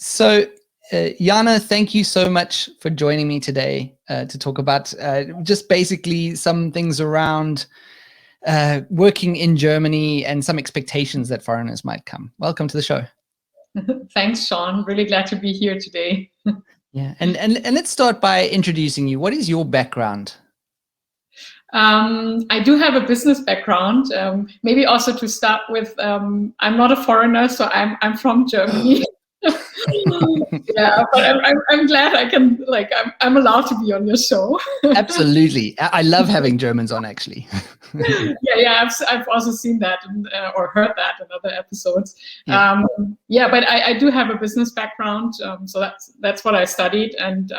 So, Jana, thank you so much for joining me today to talk about just basically some things around working in Germany and some expectations that foreigners might come. Welcome to the show. Thanks, Sean. Really glad to be here today. Yeah, and let's start by introducing you. What is your background? I do have a business background. Maybe also to start with, I'm not a foreigner, so I'm from Germany. Yeah, but I'm glad I can, I'm allowed to be on your show. Absolutely. I love having Germans on, actually. Yeah, I've also seen that or heard that in other episodes. Yeah, but I do have a business background, so that's what I studied, and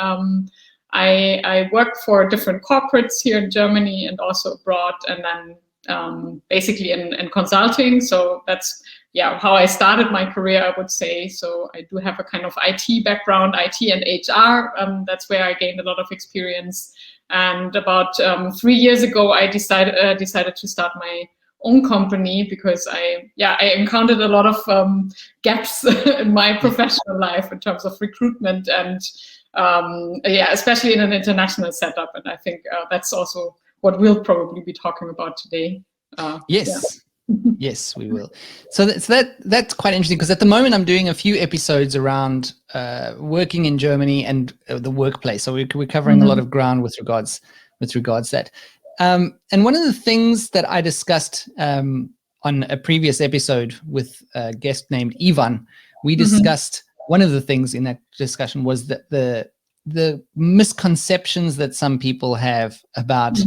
I worked for different corporates here in Germany and also abroad, and then basically in consulting. So that's how I started my career, I would say. So I do have a kind of IT background, IT and HR. That's where I gained a lot of experience. And about 3 years ago, I decided to start my own company because I encountered a lot of gaps in my professional life in terms of recruitment and especially in an international setup. And I think that's also what we'll probably be talking about today. Yes. Yes, we will. So that's quite interesting because at the moment I'm doing a few episodes around working in Germany and the workplace. So we're covering a lot of ground with regards to that. And one of the things that I discussed on a previous episode with a guest named Ivan, we discussed one of the things in that discussion was that the misconceptions that some people have about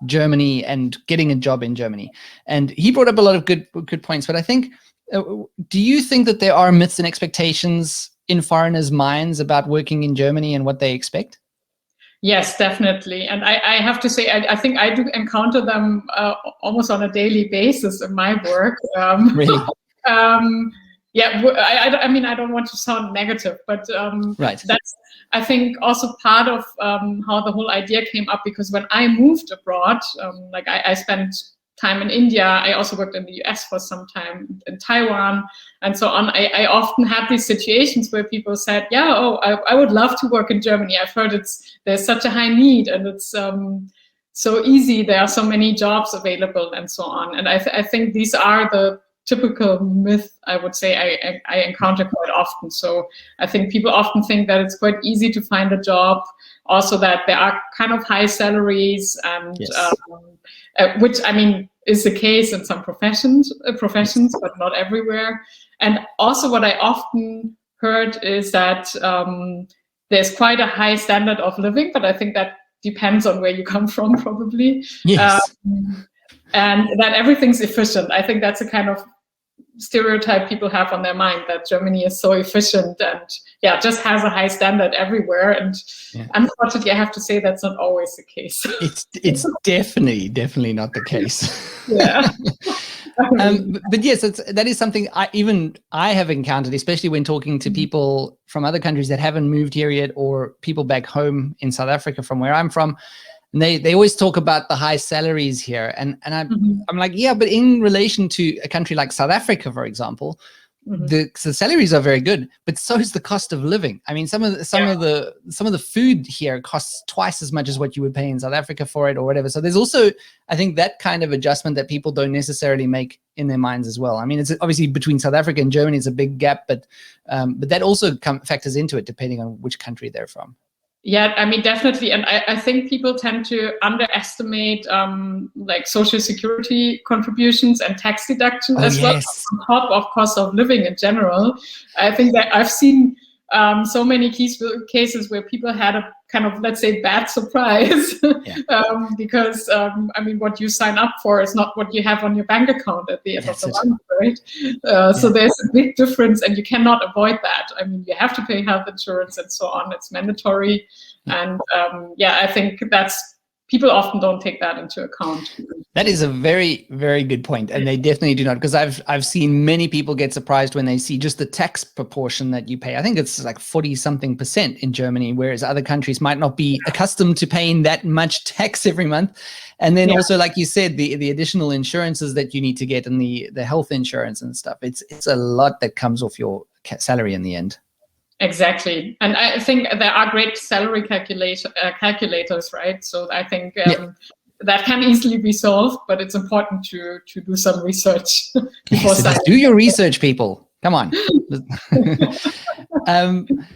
Germany and getting a job in Germany. And he brought up a lot of good points, but I think, do you think that there are myths and expectations in foreigners' minds about working in Germany and what they expect? Yes, definitely. And I have to say, I think I do encounter them almost on a daily basis in my work. Really? I mean, I don't want to sound negative, but right. That's, I think, also part of how the whole idea came up, because when I moved abroad, I spent time in India, I also worked in the US for some time, in Taiwan, and so on. I often had these situations where people said, I would love to work in Germany. I've heard there's such a high need, and it's so easy. There are so many jobs available, and so on. And I think these are the typical myth, I would say, I encounter quite often. So I think people often think that it's quite easy to find a job, also that there are kind of high salaries, and which, I mean, is the case in some professions, but not everywhere. And also what I often heard is that there's quite a high standard of living, but I think that depends on where you come from, probably. Yes. And that everything's efficient. I think that's a kind of stereotype people have on their mind, that Germany is so efficient and just has a high standard everywhere. And unfortunately, I have to say that's not always the case. It's definitely not the case. Yeah. But yes, that is something I have encountered, especially when talking to people from other countries that haven't moved here yet, or people back home in South Africa from where I'm from. And they always talk about the high salaries here. And I'm like, yeah, but in relation to a country like South Africa, for example, the salaries are very good, but so is the cost of living. I mean, some of the food here costs twice as much as what you would pay in South Africa for it, or whatever. So there's also, I think, that kind of adjustment that people don't necessarily make in their minds as well. I mean, it's obviously between South Africa and Germany, it's a big gap, but that also factors into it depending on which country they're from. Yeah, I mean, definitely. And I think people tend to underestimate social security contributions and tax deductions as well, on top of cost of living in general. I think that I've seen so many cases where people had a kind of, let's say, bad surprise because, I mean, what you sign up for is not what you have on your bank account at the end of the month, right? So there's a big difference, and you cannot avoid that. I mean, you have to pay health insurance and so on. It's mandatory. And I think people often don't take that into account. That is a very, very good point. And they definitely do not, because I've seen many people get surprised when they see just the tax proportion that you pay. I think it's like 40-something% in Germany, whereas other countries might not be accustomed to paying that much tax every month. And then also, like you said, the additional insurances that you need to get, and the health insurance and stuff. It's a lot that comes off your salary in the end. Exactly. And I think there are great salary calculators, right? So I think that can easily be solved, but it's important to do some research before So signing. just do your research, people. Come on.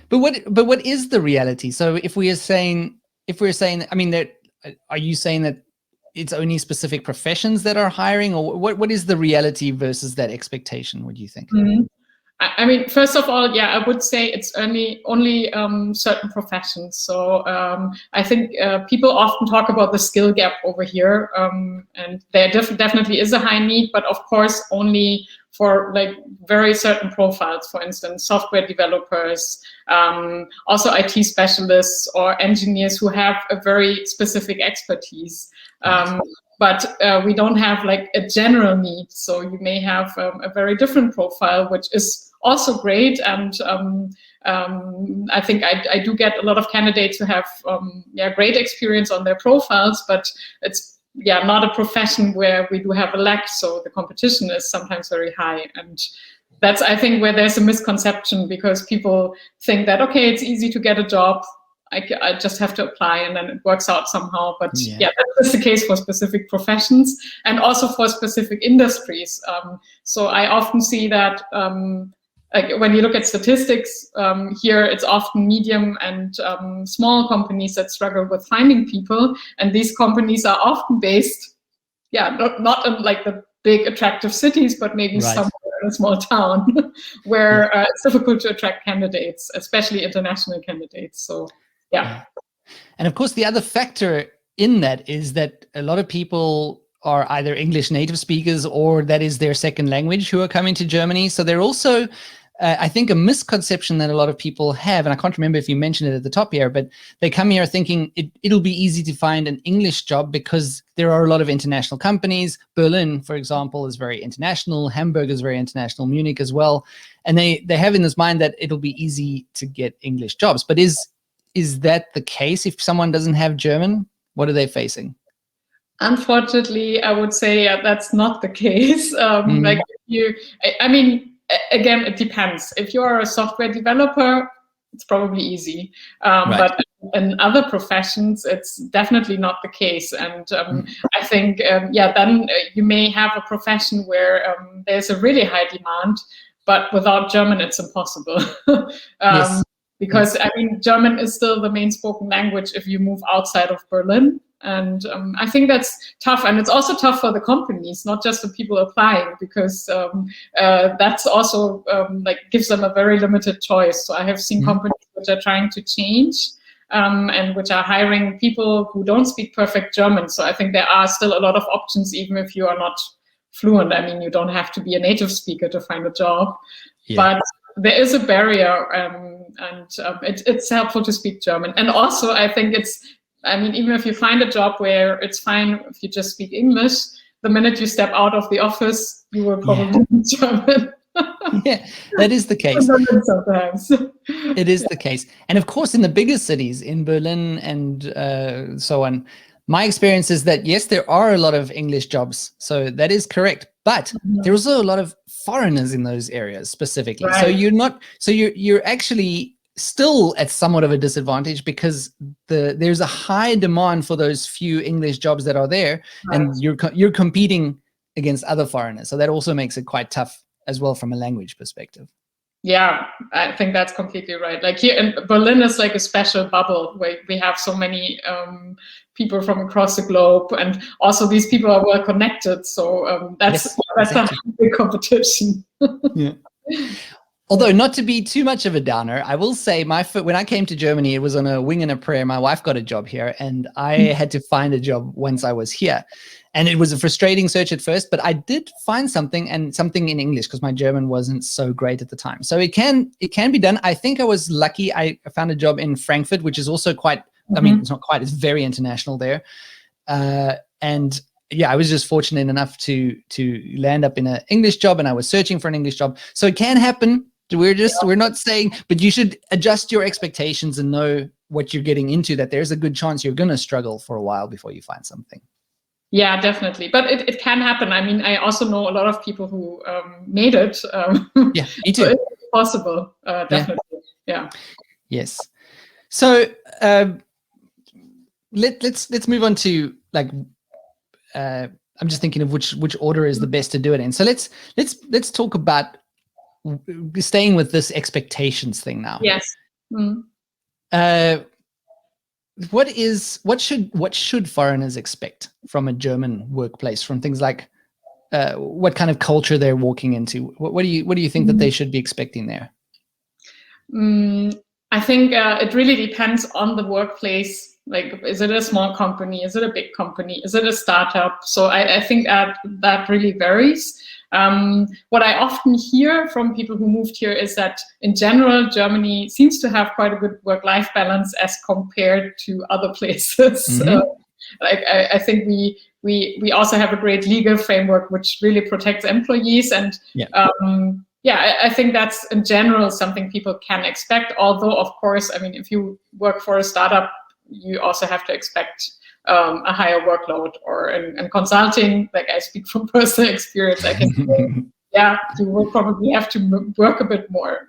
But what is the reality? So if we're saying, I mean, are you saying that it's only specific professions that are hiring, or what is the reality versus that expectation? What do you think? Mm-hmm. I mean, first of all, yeah, I would say it's only certain professions. So I think people often talk about the skill gap over here, and there definitely is a high need, but of course only for like very certain profiles. For instance, software developers, also IT specialists or engineers who have a very specific expertise. But we don't have like a general need. So you may have a very different profile, which is also great. And I think I do get a lot of candidates who have great experience on their profiles, but it's not a profession where we do have a lack. So the competition is sometimes very high. And that's, I think, where there's a misconception, because people think that, okay, it's easy to get a job. I just have to apply and then it works out somehow. But that's the case for specific professions and also for specific industries. So I often see that like when you look at statistics here, it's often medium and small companies that struggle with finding people. And these companies are often based, not in like the big attractive cities, but maybe somewhere in a small town where it's difficult to attract candidates, especially international candidates. So. Yeah. And of course, the other factor in that is that a lot of people are either English native speakers or that is their second language who are coming to Germany. So they're also, I think, a misconception that a lot of people have, and I can't remember if you mentioned it at the top here, but they come here thinking it'll be easy to find an English job because there are a lot of international companies. Berlin, for example, is very international. Hamburg is very international. Munich as well. And they have in this mind that it'll be easy to get English jobs. But is that the case? If someone doesn't have German, what are they facing? Unfortunately, I would say that's not the case. Like I mean, again, it depends. If you are a software developer, it's probably easy. But in other professions, it's definitely not the case. And I think, then you may have a profession where there's a really high demand, but without German, it's impossible. Because I mean, German is still the main spoken language if you move outside of Berlin. And I think that's tough. And it's also tough for the companies, not just the people applying, because that's also like gives them a very limited choice. So I have seen companies which are trying to change and which are hiring people who don't speak perfect German. So I think there are still a lot of options, even if you are not fluent. I mean, you don't have to be a native speaker to find a job. But there is a barrier, and it's helpful to speak German. And also, I think even if you find a job where it's fine if you just speak English, the minute you step out of the office, you will probably speak German. That is the case. Sometimes. It is the case. And of course, in the bigger cities, in Berlin and so on, my experience is that, yes, there are a lot of English jobs. So that is correct. But there's also a lot of foreigners in those areas specifically. Right. So you're actually still at somewhat of a disadvantage because there's a high demand for those few English jobs that are there, and you're competing against other foreigners. So that also makes it quite tough as well from a language perspective. Yeah, I think that's completely right. Like here in Berlin is like a special bubble where we have so many people from across the globe, and also these people are well connected. So that's a big competition. Although not to be too much of a downer, I will say when I came to Germany, it was on a wing and a prayer. My wife got a job here, and I had to find a job once I was here. And it was a frustrating search at first, but I did find something in English because my German wasn't so great at the time. So it can be done. I think I was lucky. I found a job in Frankfurt, which is also quite, I mean, it's not quite, it's very international there. And I was just fortunate enough to land up in an English job, and I was searching for an English job. So it can happen. We're not saying, but you should adjust your expectations and know what you're getting into, that there's a good chance you're going to struggle for a while before you find something. Yeah, definitely. But it can happen. I mean, I also know a lot of people who made it. Yeah, me too. So it's possible, definitely. Yeah. Yes. So let's move on to like I'm just thinking of which order is the best to do it in. So let's talk about staying with this expectations thing now. Yes. What should foreigners expect from a German workplace, from things like what kind of culture they're walking into? What do you think that they should be expecting there? I think it really depends on the workplace. Like, is it a small company? Is it a big company? Is it a startup? So I think that really varies. What I often hear from people who moved here is that in general, Germany seems to have quite a good work-life balance as compared to other places. I think we also have a great legal framework which really protects employees, and I think that's in general something people can expect. Although, of course, I mean, if you work for a startup, you also have to expect a higher workload. Or in consulting, like I speak from personal experience, I can say, yeah, you will probably have to work a bit more.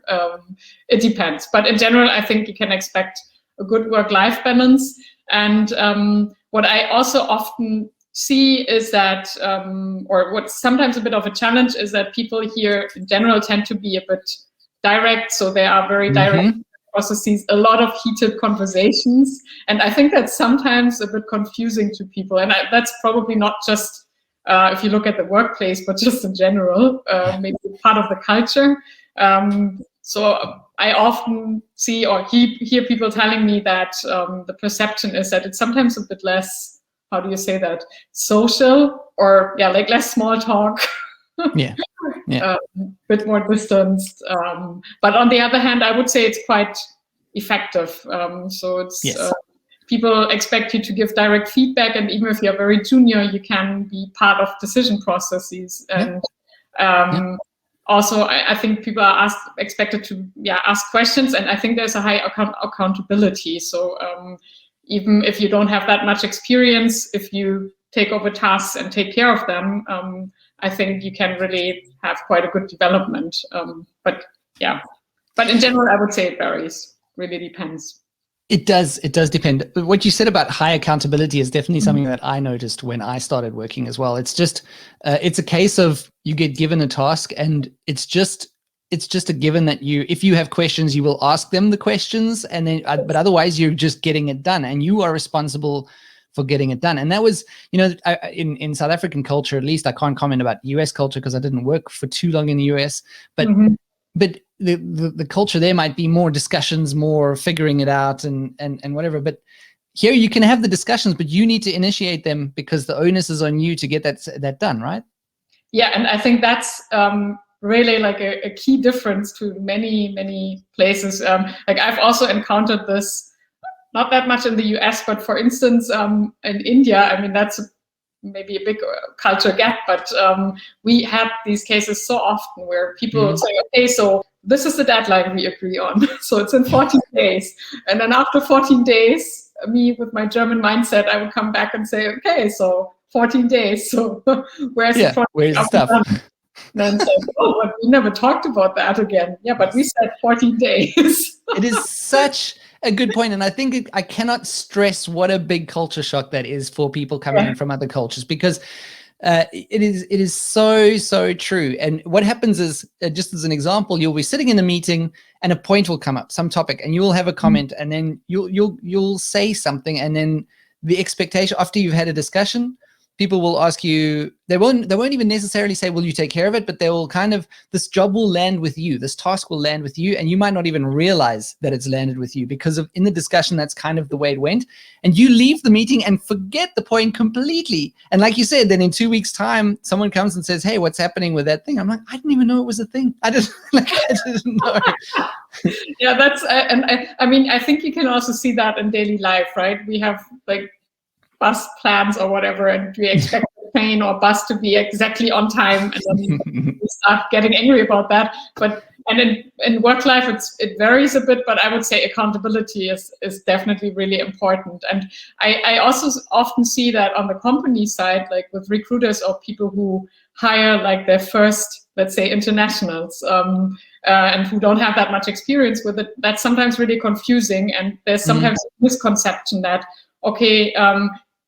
It depends. But in general, I think you can expect a good work-life balance. And what I also often see is that, or what's sometimes a bit of a challenge, is that people here in general tend to be a bit direct. So they are very direct processes, a lot of heated conversations. And I think that's sometimes a bit confusing to people. And that's probably not just if you look at the workplace, but just in general, maybe part of the culture. So I often see or hear people telling me that the perception is that it's sometimes a bit less, how do you say that, social, or like less small talk. A bit more distanced. But on the other hand, I would say it's quite effective. So it's people expect you to give direct feedback, and even if you're very junior, you can be part of decision processes. And also, I think people are expected to ask questions, and I think there's a high accountability. So even if you don't have that much experience, if you take over tasks and take care of them, I think you can really have quite a good development. But in general, I would say it varies. Really depends. It does depend. What you said about high accountability is definitely something that I noticed when I started working as well. It's just, it's a case of you get given a task, and it's just a given that if you have questions, you will ask them the questions, and then, but otherwise you're just getting it done, and you are responsible for getting it done. And that was, in South African culture, at least. I can't comment about US culture because I didn't work for too long in the US, but the culture there might be more discussions, more figuring it out and whatever. But here you can have the discussions, but you need to initiate them because the onus is on you to get that done, right? Yeah, and I think that's really like a key difference to many places. Like I've also encountered this, not that much in the US, but for instance, in India, I mean, that's maybe a big culture gap, but we had these cases so often where people say, okay, so this is the deadline we agree on. So it's in 14 days. And then after 14 days, me with my German mindset, I would come back and say, okay, so 14 days. So where's the stuff? Then say, oh, but we never talked about that again. Yeah, but we said 14 days. It is such a good point. And I think I cannot stress what a big culture shock that is for people coming in from other cultures, because it is so true. And what happens is, just as an example, you'll be sitting in a meeting and a point will come up, some topic, and you will have a comment, and then you'll say something, and then the expectation after you've had a discussion, people will ask you, they won't even necessarily say, will you take care of it? But they will this job will land with you. This task will land with you. And you might not even realize that it's landed with you because in the discussion, that's kind of the way it went. And you leave the meeting and forget the point completely. And like you said, then in 2 weeks' time, someone comes and says, hey, what's happening with that thing? I'm like, I didn't even know it was a thing. I didn't know. Yeah, that's, and I mean, I think you can also see that in daily life, right? We have like bus plans or whatever, and we expect the train or bus to be exactly on time, and then we start getting angry about that. But in work life, it varies a bit, but I would say accountability is definitely really important. And I also often see that on the company side, like with recruiters or people who hire like their first, let's say, internationals, and who don't have that much experience with it, that's sometimes really confusing. And there's sometimes a misconception that, okay,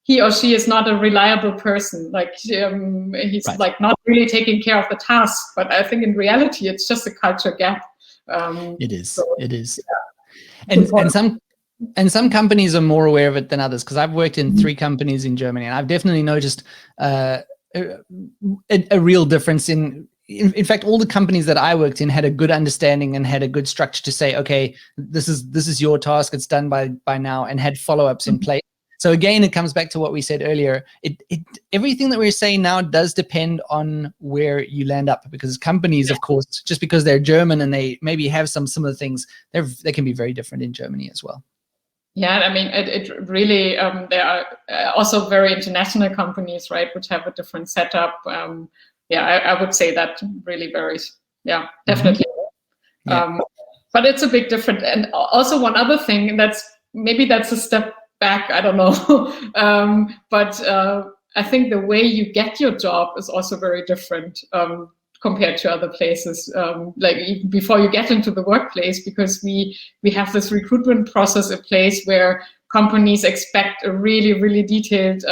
he or she is not a reliable person, like he's like not really taking care of the task. But I think in reality, it's just a culture gap. It is. Yeah. And some companies are more aware of it than others, because I've worked in 3 companies in Germany, and I've definitely noticed a real difference in fact, all the companies that I worked in had a good understanding and had a good structure to say, okay, this is your task, it's done by now, and had follow-ups in place. So again, it comes back to what we said earlier. Everything that we're saying now does depend on where you land up, because companies, of course, just because they're German and they maybe have some similar things, they can be very different in Germany as well. Yeah, I mean, it really, there are also very international companies, right, which have a different setup. I would say that really varies. Yeah, definitely. But it's a big difference. And also one other thing maybe that's a step back, I don't know. But I think the way you get your job is also very different compared to other places, like even before you get into the workplace, because we have this recruitment process in place where companies expect a really, really detailed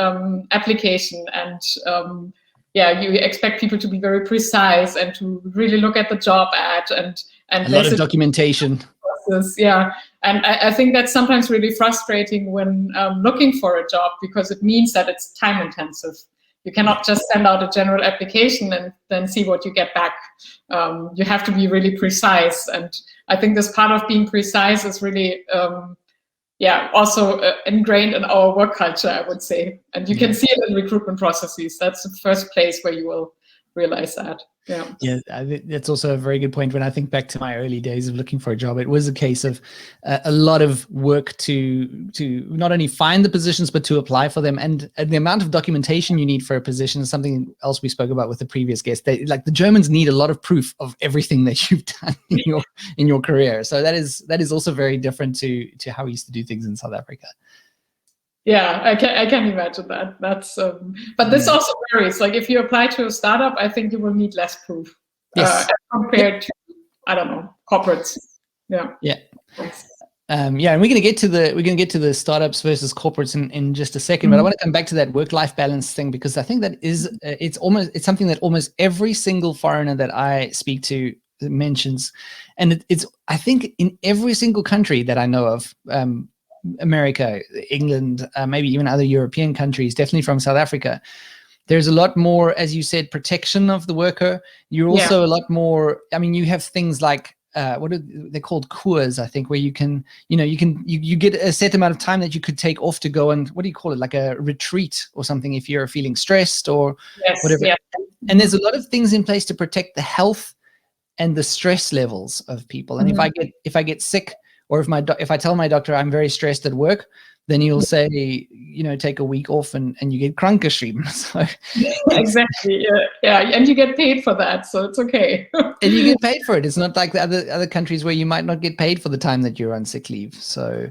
application, and you expect people to be very precise and to really look at the job ad and a lot of documentation. Yeah, and I think that's sometimes really frustrating when looking for a job, because it means that it's time intensive. You cannot just send out a general application and then see what you get back. You have to be really precise, and I think this part of being precise is really also ingrained in our work culture, I would say. And you can see it in recruitment processes. That's the first place where you will realize that. Yeah, I think that's also a very good point. When I think back to my early days of looking for a job, it was a case of a lot of work to not only find the positions, but to apply for them. And the amount of documentation you need for a position is something else we spoke about with the previous guest. The Germans need a lot of proof of everything that you've done in your career. So that is also very different to how we used to do things in South Africa. Yeah, I can imagine that. That's but this also varies. Like if you apply to a startup, I think you will need less proof compared to, I don't know, corporates. Yeah. And we're going to get to the startups versus corporates in just a second. But I want to come back to that work-life balance thing, because I think that is it's something that almost every single foreigner that I speak to mentions, and it's I think in every single country that I know of. America, England, maybe even other European countries, definitely from South Africa. There's a lot more, as you said, protection of the worker. You're also a lot more, I mean, you have things like, what are they called? Kurs, I think, where you get a set amount of time that you could take off to go and, what do you call it? Like a retreat or something if you're feeling stressed or whatever. Yeah. And there's a lot of things in place to protect the health and the stress levels of people. And if I get sick, or if I tell my doctor I'm very stressed at work, then he'll say, take a week off and you get krankgeschrieben. So exactly. Yeah. And you get paid for that, so it's okay. And you get paid for it. It's not like the other countries where you might not get paid for the time that you're on sick leave. So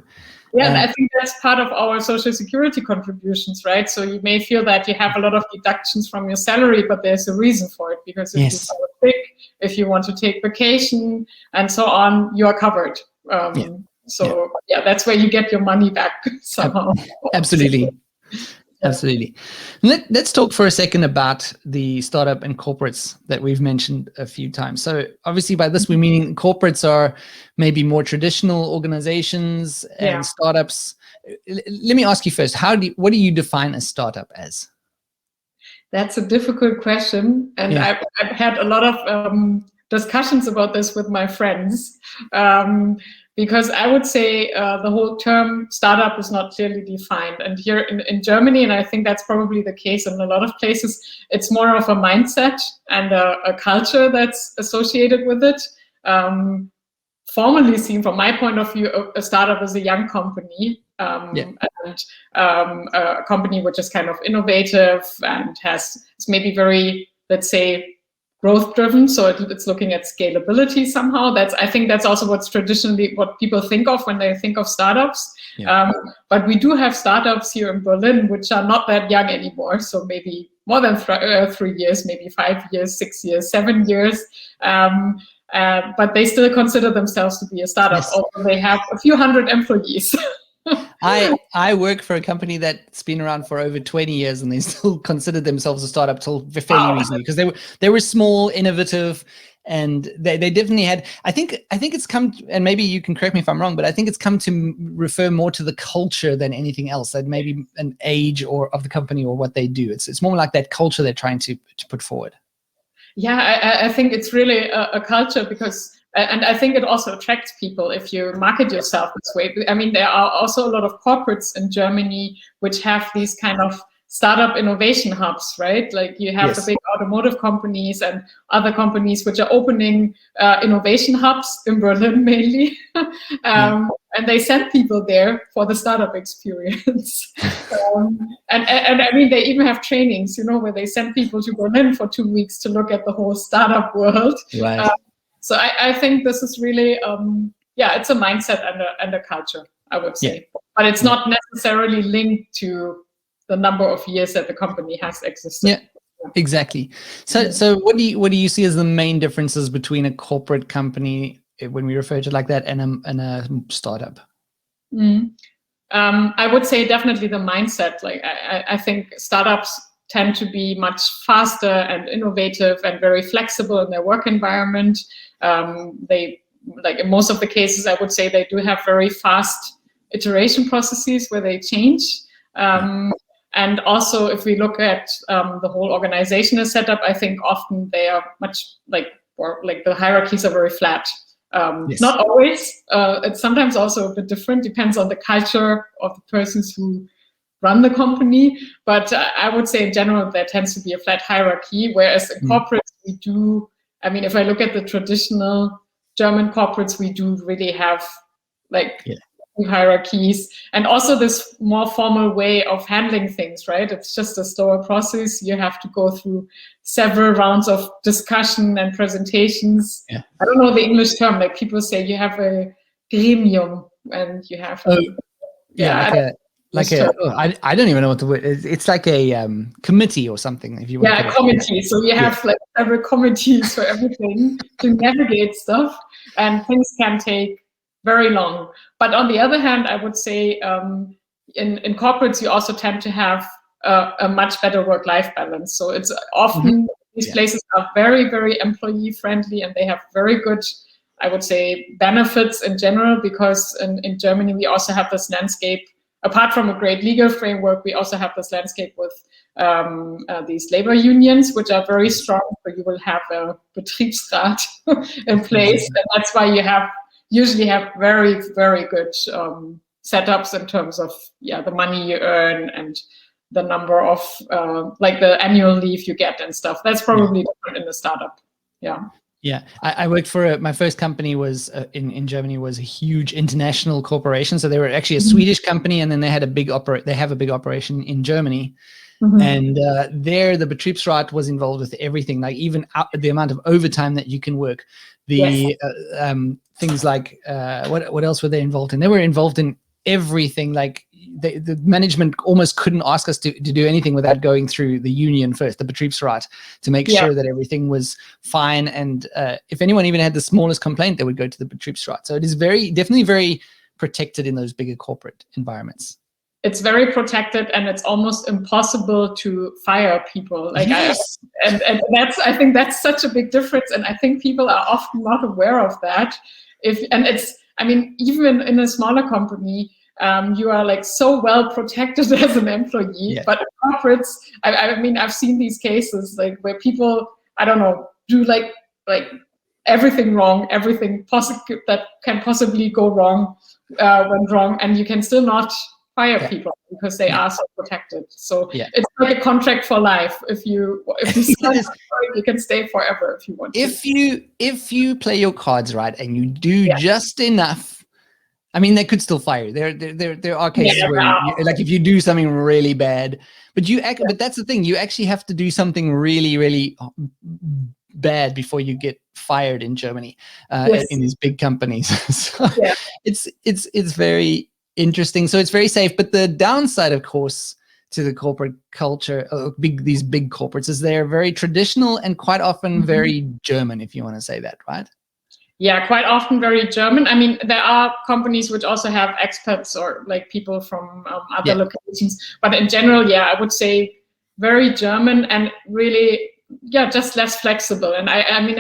and I think that's part of our social security contributions, right? So you may feel that you have a lot of deductions from your salary, but there's a reason for it, because if you fall sick, if you want to take vacation and so on, you are covered. That's where you get your money back somehow. Absolutely. Let's talk for a second about the startup and corporates that we've mentioned a few times. So obviously by this we mean corporates are maybe more traditional organizations, and startups. Let me ask you first, what do you define a startup as? That's a difficult question, and I've had a lot of discussions about this with my friends, because I would say the whole term startup is not clearly defined. And here in Germany, and I think that's probably the case in a lot of places, it's more of a mindset and a culture that's associated with it. Formally seen from my point of view, a startup is a young company, and a company which is kind of innovative and is maybe very, let's say, growth driven, so it's looking at scalability somehow. I think that's also what's traditionally what people think of when they think of startups. But we do have startups here in Berlin which are not that young anymore, so maybe more than 3 years, maybe 5 years, 6 years, 7 years. but they still consider themselves to be a startup, Yes. although they have a few hundred employees. I work for a company that's been around for over 20 years, and they still consider themselves a startup till fairly recently, because they were small, innovative, and they definitely had. I think it's come, and maybe you can correct me if I'm wrong, but I think it's come to refer more to the culture than anything else. That maybe an age or of the company or what they do. It's more like that culture they're trying to put forward. Yeah, I think it's really a culture, because, and I think it also attracts people if you market yourself this way. I mean, there are also a lot of corporates in Germany which have these kind of startup innovation hubs, right? Like you have the big automotive companies and other companies which are opening innovation hubs in Berlin mainly. And they send people there for the startup experience. And I mean, they even have trainings, where they send people to Berlin for 2 weeks to look at the whole startup world. Right. So I think this is really, it's a mindset and a culture, I would say. But it's not necessarily linked to the number of years that the company has existed. Yeah, exactly. So what do you see as the main differences between a corporate company, when we refer to it like that, and a startup? I would say definitely the mindset. Like I think startups tend to be much faster and innovative and very flexible in their work environment. They, like in most of the cases, I would say they do have very fast iteration processes where they change. And also, if we look at the whole organizational setup, I think often they are much like the hierarchies are very flat. Not always. It's sometimes also a bit different. Depends on the culture of the persons who run the company. But I would say in general, there tends to be a flat hierarchy. Whereas in corporates, we do. I mean, if I look at the traditional German corporates, we do really have hierarchies, and also this more formal way of handling things, right? It's just a slower process. You have to go through several rounds of discussion and presentations. I don't know the English term. Like people say, you have a gremium, and you have to, I don't even know what the word is. It's like a committee or something, if you want to a committee. So you have like several committees for everything to navigate stuff, and things can take very long. But on the other hand, I would say in corporates, you also tend to have a much better work-life balance. So it's often these places are very, very employee friendly, and they have very good, I would say, benefits in general, because in Germany, we also have this landscape. Apart from a great legal framework, we also have this landscape with these labor unions, which are very strong. So you will have a Betriebsrat in place, and that's why you usually have very, very good setups in terms of the money you earn and the number of like the annual leave you get and stuff. That's probably different in a startup. Yeah, I worked for my first company was in Germany, was a huge international corporation. So they were actually a Swedish company, and then they had they have a big operation in Germany. And there, the Betriebsrat was involved with everything, like even the amount of overtime that you can work, the things like what else were they involved in? They were involved in everything. Like the management almost couldn't ask us to do anything without going through the union first, the Betriebsrat, to make sure that everything was fine. And if anyone even had the smallest complaint, they would go to the Betriebsrat. So it is definitely very protected in those bigger corporate environments. It's very protected, and it's almost impossible to fire people. Like and I think that's such a big difference, and I think people are often not aware of that. Even in a smaller company, you are like so well protected as an employee. But in corporates, I've seen these cases like where people, I don't know, do like everything wrong, everything that can possibly go wrong went wrong, and you can still not fire people because they are so protected. So it's like a contract for life. If you you can stay forever if you want. If you play your cards right and you do just enough, I mean, they could still fire you. There are cases where like if you do something really bad, but but that's the thing. You actually have to do something really, really bad before you get fired in Germany in these big companies. So it's very interesting. So it's very safe. But the downside, of course, to the corporate culture, these big corporates, is they're very traditional and quite often very German, if you want to say that, right? Yeah, quite often very German. I mean, there are companies which also have expats or like people from other locations, but in general, yeah, I would say very German and really, yeah, just less flexible. And I mean,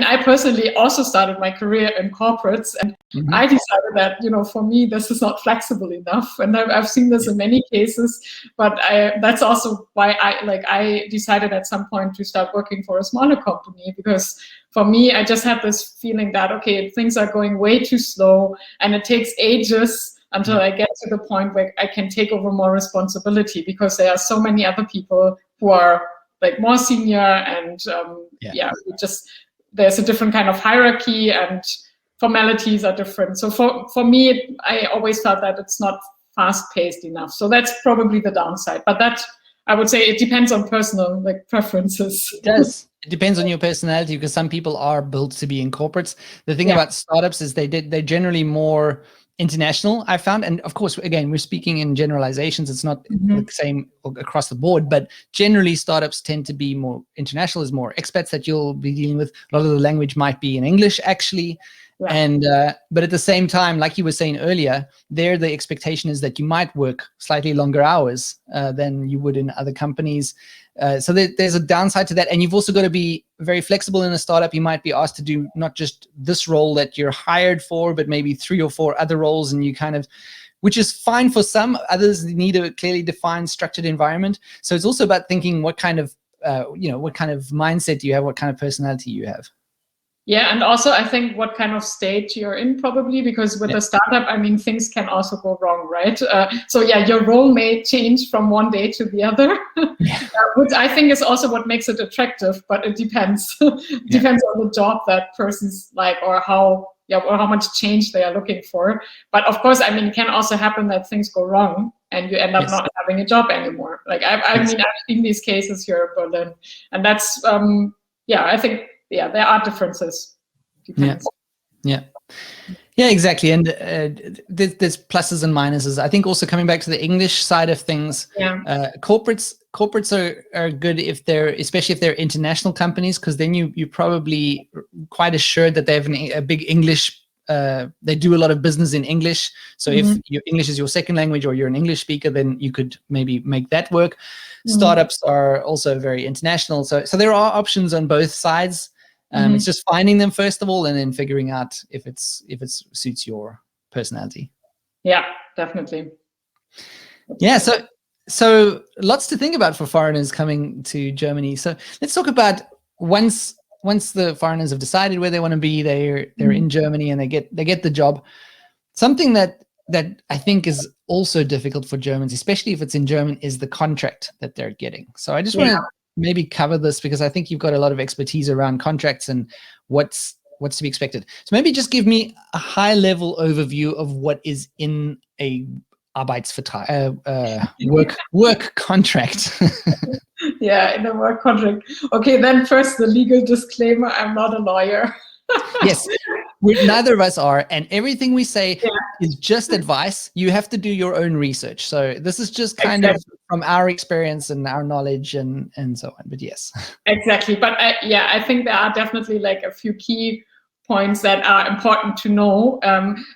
I personally also started my career in corporates, and I decided that, for me, this is not flexible enough. And I've seen this in many cases, but that's also why I decided at some point to start working for a smaller company, because for me, I just had this feeling that, okay, things are going way too slow and it takes ages until I get to the point where I can take over more responsibility, because there are so many other people who are like more senior and there's a different kind of hierarchy and formalities are different. So for me, I always felt that it's not fast-paced enough. So that's probably the downside. But that, I would say, it depends on personal preferences. It does. It depends on your personality, because some people are built to be in corporates. The thing about startups is they're generally more international, I found. And of course, again, we're speaking in generalizations. It's not the same across the board, but generally startups tend to be more international. There's more expats that you'll be dealing with. A lot of the language might be in English, actually. Yeah. And but at the same time, like you were saying earlier, there the expectation is that you might work slightly longer hours than you would in other companies. So there's a downside to that. And you've also got to be very flexible in a startup. You might be asked to do not just this role that you're hired for, but maybe 3 or 4 other roles, and you kind of, which is fine for some. Others need a clearly defined, structured environment. So it's also about thinking what kind of what kind of mindset do you have, what kind of personality you have. Yeah, and also I think what kind of state you're in, probably, because with a startup, I mean, things can also go wrong, right? So yeah, your role may change from one day to the other, which I think is also what makes it attractive, but it depends. Depends on the job that person's like, or how much change they are looking for. But of course, I mean, it can also happen that things go wrong and you end up not having a job anymore. Like I mean, I've seen these cases here in Berlin, and that's I think. Yeah, there are differences. Depends. Yeah, exactly. And there's pluses and minuses. I think also coming back to the English side of things, corporates are good if especially if they're international companies, because then you're probably quite assured that they have a big English. They do a lot of business in English. So if your English is your second language or you're an English speaker, then you could maybe make that work. Startups are also very international. So there are options on both sides. It's just finding them first of all, and then figuring out if it suits your personality. Yeah, definitely. Yeah, so lots to think about for foreigners coming to Germany. So let's talk about once the foreigners have decided where they want to be, they're in Germany and they get the job. Something that I think is also difficult for Germans, especially if it's in German, is the contract that they're getting. So I just want to maybe cover this, because I think you've got a lot of expertise around contracts and what's to be expected. So maybe just give me a high level overview of what is in a Arbeitsvertrag, work contract. Yeah, in a work contract. Okay, then first the legal disclaimer: I'm not a lawyer. Yes, neither of us are, and everything we say is just advice. You have to do your own research. So this is just kind of from our experience and our knowledge and so on. But yes, exactly. But I think there are definitely like a few key points that are important to know.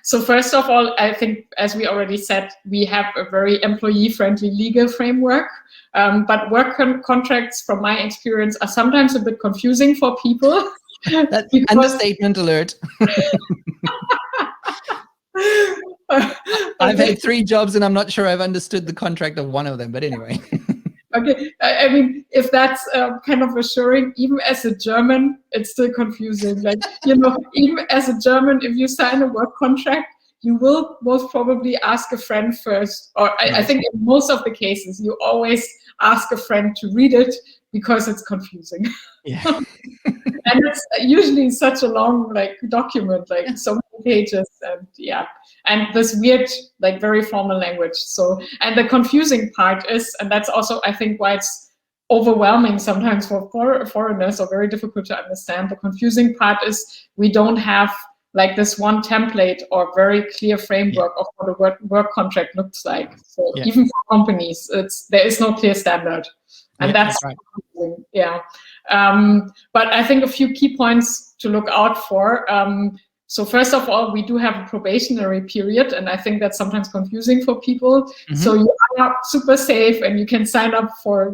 So first of all, I think, as we already said, we have a very employee-friendly legal framework. But work contracts, from my experience, are sometimes a bit confusing for people. That's understatement alert. I've had 3 jobs and I'm not sure I've understood the contract of one of them, but anyway. Okay, I mean, if that's kind of assuring, even as a German, it's still confusing. Like, even as a German, if you sign a work contract, you will most probably ask a friend first, or I think in most of the cases, you always ask a friend to read it because it's confusing. Yeah. And it's usually such a long document, so many pages, and this weird, very formal language. So, and the confusing part is, and that's also, I think, why it's overwhelming sometimes for foreigners, or very difficult to understand. The confusing part is we don't have this one template or very clear framework of what a work contract looks like. So even for companies, there is no clear standard. And that's right. But I think a few key points to look out for. So first of all, we do have a probationary period, and I think that's sometimes confusing for people. Mm-hmm. So you are super safe, and you can sign up for,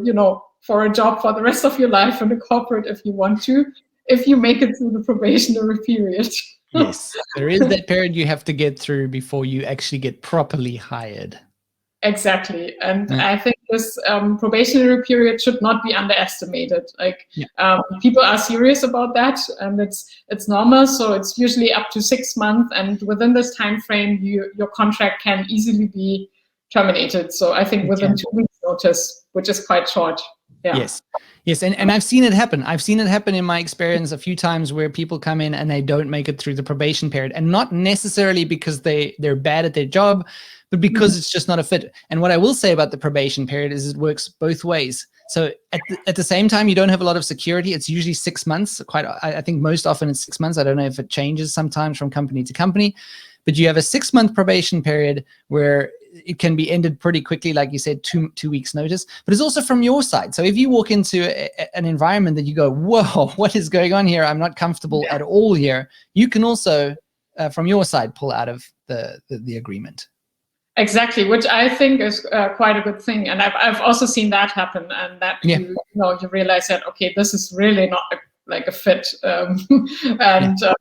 for a job for the rest of your life in a corporate if you want to, if you make it through the probationary period. Yes, there is that period you have to get through before you actually get properly hired. Exactly. And I think this probationary period should not be underestimated. People are serious about that, and it's normal. So it's usually up to 6 months, and within this time frame, your contract can easily be terminated. So I think within 2 weeks notice, which is quite short. Yeah. Yes. And I've seen it happen. I've seen it happen in my experience a few times where people come in and they don't make it through the probation period, and not necessarily because they're bad at their job, but because it's just not a fit. And what I will say about the probation period is it works both ways. So at the same time, you don't have a lot of security. It's usually 6 months. I think most often it's 6 months. I don't know if it changes sometimes from company to company, but you have a 6-month probation period where it can be ended pretty quickly, like you said, 2 weeks notice. But it's also from your side. So if you walk into an environment that you go, whoa, what is going on here? I'm not comfortable at all here. You can also, from your side, pull out of the agreement. Exactly, which I think is quite a good thing, and I've also seen that happen, and that you realize that this is really not a fit, and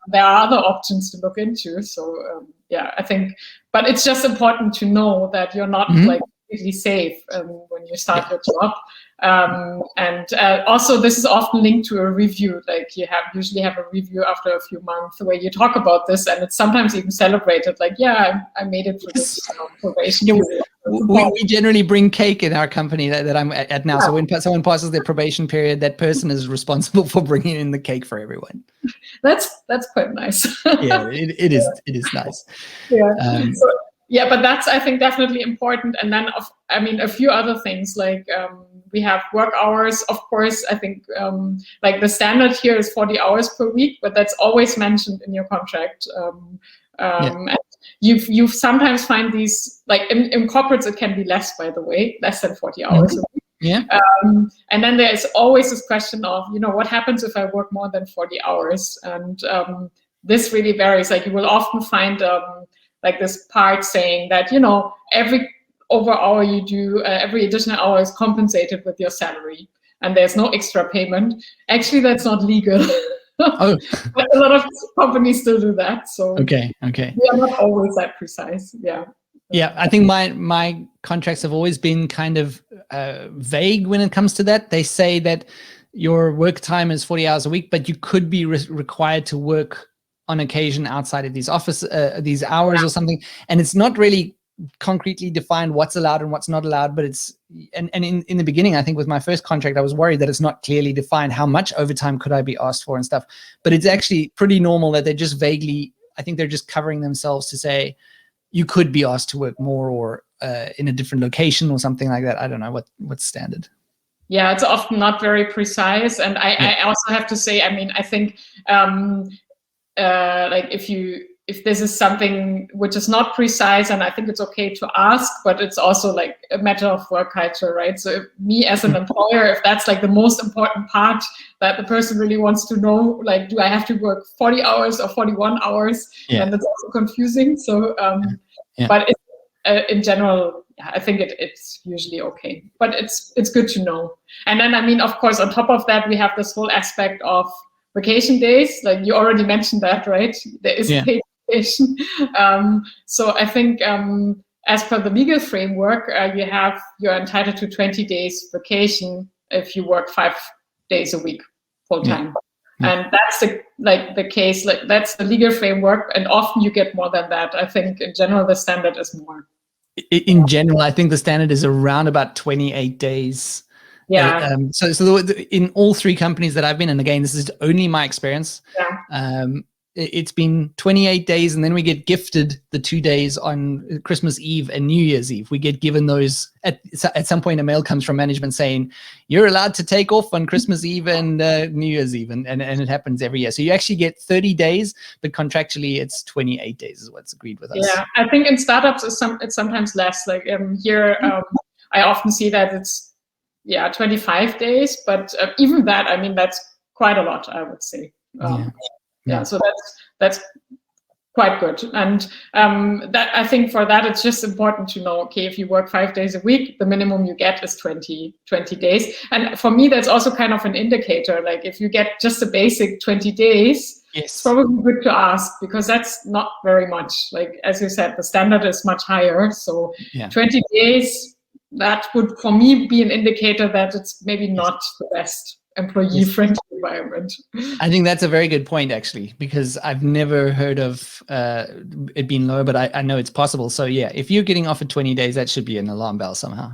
there are other options to look into. So I think, but it's just important to know that you're not completely safe when you start your job. And also this is often linked to a review. Like you usually have a review after a few months where you talk about this, and it's sometimes even celebrated. Like, I made it through this probation period. We generally bring cake in our company that I'm at now. So when someone passes their probation period, that person is responsible for bringing in the cake for everyone. That's quite nice. It is nice. But that's, I think, definitely important. And then, a few other things, like we have work hours. Of course, I think like the standard here is 40 hours per week, but that's always mentioned in your contract. And you sometimes find these, like in corporates, it can be less, by the way, less than 40 hours a week. Yeah. And then there's always this question of, what happens if I work more than 40 hours? And this really varies. Like you will often find like this part saying that, every over hour you do, every additional hour is compensated with your salary, and there's no extra payment. Actually, that's not legal. Oh. But a lot of companies still do that. So okay. We are not always that precise. Yeah, I think my contracts have always been kind of vague when it comes to that. They say that your work time is 40 hours a week, but you could be required to work on occasion outside of these these hours or something. And it's not really concretely defined what's allowed and what's not allowed, but and in the beginning, I think with my first contract, I was worried that it's not clearly defined how much overtime could I be asked for and stuff. But it's actually pretty normal that they're just vaguely, I think they're just covering themselves to say, you could be asked to work more or in a different location or something like that. I don't know what's standard. Yeah, it's often not very precise. And I also have to say, I think like if this is something which is not precise, and I think it's okay to ask, but it's also like a matter of work culture, right? So me as an employer, if that's like the most important part that the person really wants to know, like, do I have to work 40 hours or 41 hours? And that's also confusing. So, but in general, I think it's usually okay, but it's good to know. And then, of course, on top of that, we have this whole aspect of vacation days. Like you already mentioned that, right? There is paid vacation. So I think as per the legal framework, you're entitled to 20 days vacation if you work 5 days a week full time. And that's the case, like that's the legal framework, and often you get more than that. I think in general the standard is more. In general, I think the standard is around about 28 days. Yeah. So in all 3 companies that I've been in, again, this is only my experience. It's been 28 days, and then we get gifted the 2 days on Christmas Eve and New Year's Eve. We get given those at some point. A mail comes from management saying you're allowed to take off on Christmas Eve and New Year's Eve, and it happens every year. So you actually get 30 days, but contractually it's 28 days is what's agreed with us. Yeah, I think in startups it's sometimes less. Like here, I often see that it's 25 days, but even that, that's quite a lot, I would say. Yeah. So that's quite good. And that, I think for that, it's just important to know, okay, if you work 5 days a week, the minimum you get is 20 days. And for me, that's also kind of an indicator. Like if you get just a basic 20 days, it's probably good to ask, because that's not very much. Like, as you said, the standard is much higher. So 20 days, that would, for me, be an indicator that it's maybe not the best employee-friendly environment. I think that's a very good point, actually, because I've never heard of it being lower, but I know it's possible. So yeah, if you're getting offered 20 days, that should be an alarm bell somehow.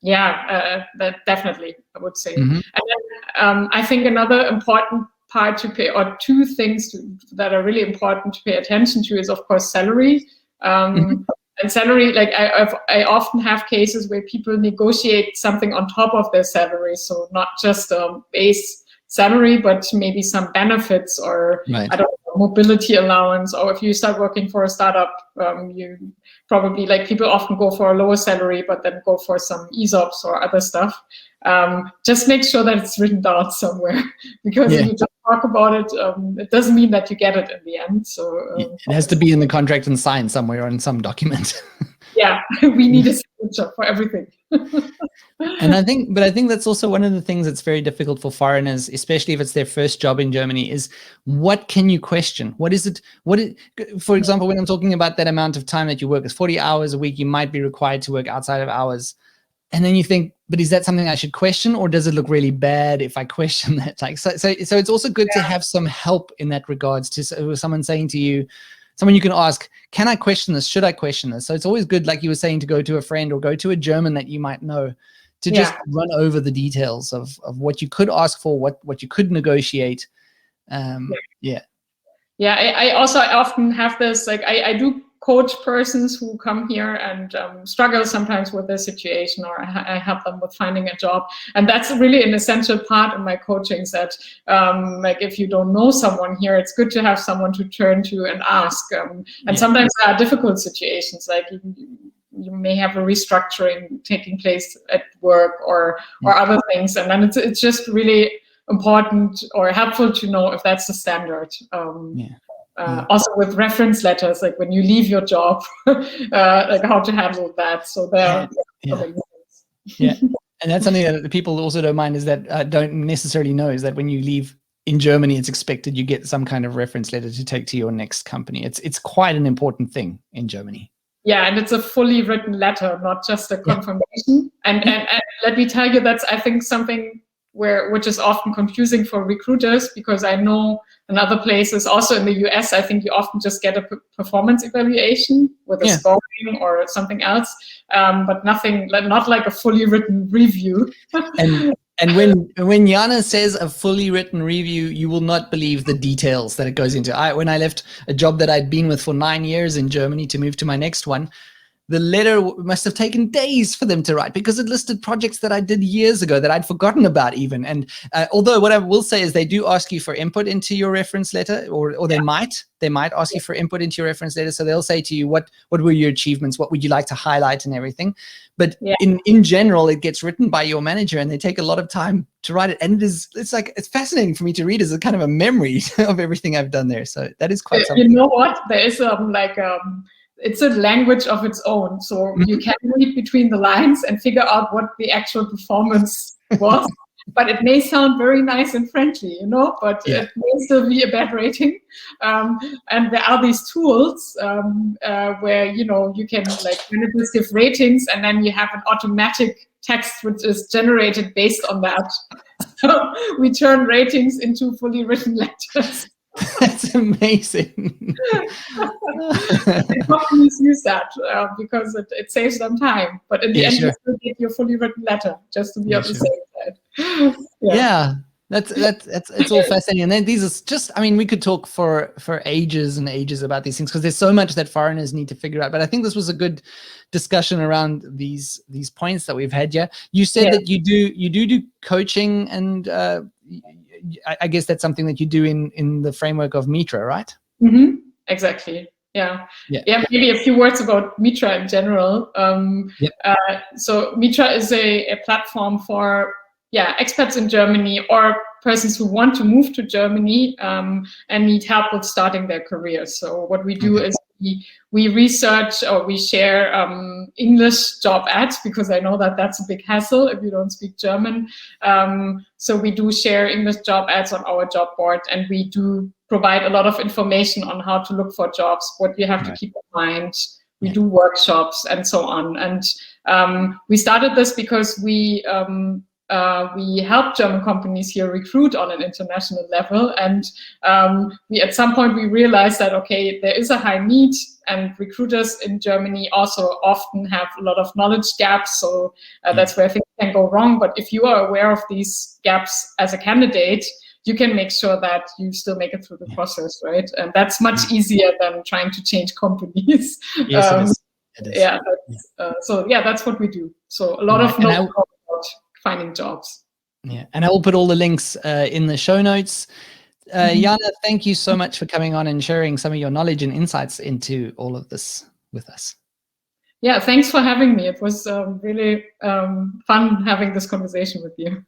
Yeah, that definitely, I would say. And then, I think another important part to pay, or two things that are really important to pay attention to, is of course salary. And salary, like I often have cases where people negotiate something on top of their salary. So not just a base salary, but maybe some benefits, or I don't know, mobility allowance. Or if you start working for a startup, you probably, like, people often go for a lower salary, but then go for some ESOPs or other stuff. Just make sure that it's written down somewhere, because if you just talk about it, it doesn't mean that you get it in the end. So it has to be in the contract and signed somewhere or in some document. Yeah, we need a signature for everything. And I think that's also one of the things that's very difficult for foreigners, especially if it's their first job in Germany, is what can you question? What is it? For example, when I'm talking about that amount of time that you work, it's 40 hours a week, you might be required to work outside of hours. And then you think, but is that something I should question, or does it look really bad if I question that? Like, so it's also good to have some help in that regards, to someone saying to you, someone you can ask, can I question this? Should I question this? So it's always good, like you were saying, to go to a friend or go to a German that you might know, to just run over the details of what you could ask for, what you could negotiate. I often have this, like, I do coach persons who come here and struggle sometimes with their situation, or I help them with finding a job. And that's really an essential part in my coachings, that like, if you don't know someone here, it's good to have someone to turn to and ask. And sometimes there are difficult situations, like you may have a restructuring taking place at work, or other things. And then it's just really important or helpful to know if that's the standard. Also with reference letters, like when you leave your job, like how to handle that. So there. And that's something that people also don't mind, is that don't necessarily know, is that when you leave in Germany, it's expected you get some kind of reference letter to take to your next company. It's quite an important thing in Germany. Yeah, and it's a fully written letter, not just a confirmation. And let me tell you, that's, I think, something which is often confusing for recruiters, because I know in other places, also in the US, I think you often just get a performance evaluation with a scoring or something else, but not like a fully written review. And when Jana says a fully written review, you will not believe the details that it goes into. When I left a job that I'd been with for 9 years in Germany to move to my next one, the letter must have taken days for them to write, because it listed projects that I did years ago that I'd forgotten about even. And although what I will say is they do ask you for input into your reference letter, or they might ask you for input into your reference letter. So they'll say to you, what were your achievements? What would you like to highlight and everything? But in general, it gets written by your manager, and they take a lot of time to write it. And it's fascinating for me to read as a kind of a memory of everything I've done there. So that is quite something. You know what? There is it's a language of its own. So you can read between the lines and figure out what the actual performance was. But it may sound very nice and friendly, but it may still be a bad rating. And there are these tools where, you can, like, managers give ratings, and then you have an automatic text which is generated based on that. So we turn ratings into fully written letters. That's amazing. Companies use that because it saves them time. But in the end, you still get your fully written letter, just to be on the same side. It's all fascinating. And then these are just, we could talk for ages and ages about these things, because there's so much that foreigners need to figure out. But I think this was a good discussion around these points that we've had. You said that you do coaching, and I guess that's something that you do in the framework of Meetra, right? Mm-hmm. Exactly. Yeah. Maybe a few words about Meetra in general. So Meetra is a platform for expats in Germany or persons who want to move to Germany and need help with starting their careers. So what we do is we research or we share English job ads, because I know that that's a big hassle if you don't speak German. So we do share English job ads on our job board, and we do provide a lot of information on how to look for jobs, what you have to keep in mind. We do workshops and so on. And we started this because we help German companies here recruit on an international level. And at some point we realized that, okay, there is a high need, and recruiters in Germany also often have a lot of knowledge gaps. So that's where things can go wrong. But if you are aware of these gaps as a candidate, you can make sure that you still make it through the process, right? And that's much easier than trying to change companies. Yes, it is. Yeah. So that's what we do. So a lot of know about finding jobs. Yeah, and I will put all the links in the show notes. Jana, thank you so much for coming on and sharing some of your knowledge and insights into all of this with us. Yeah, thanks for having me. It was really fun having this conversation with you.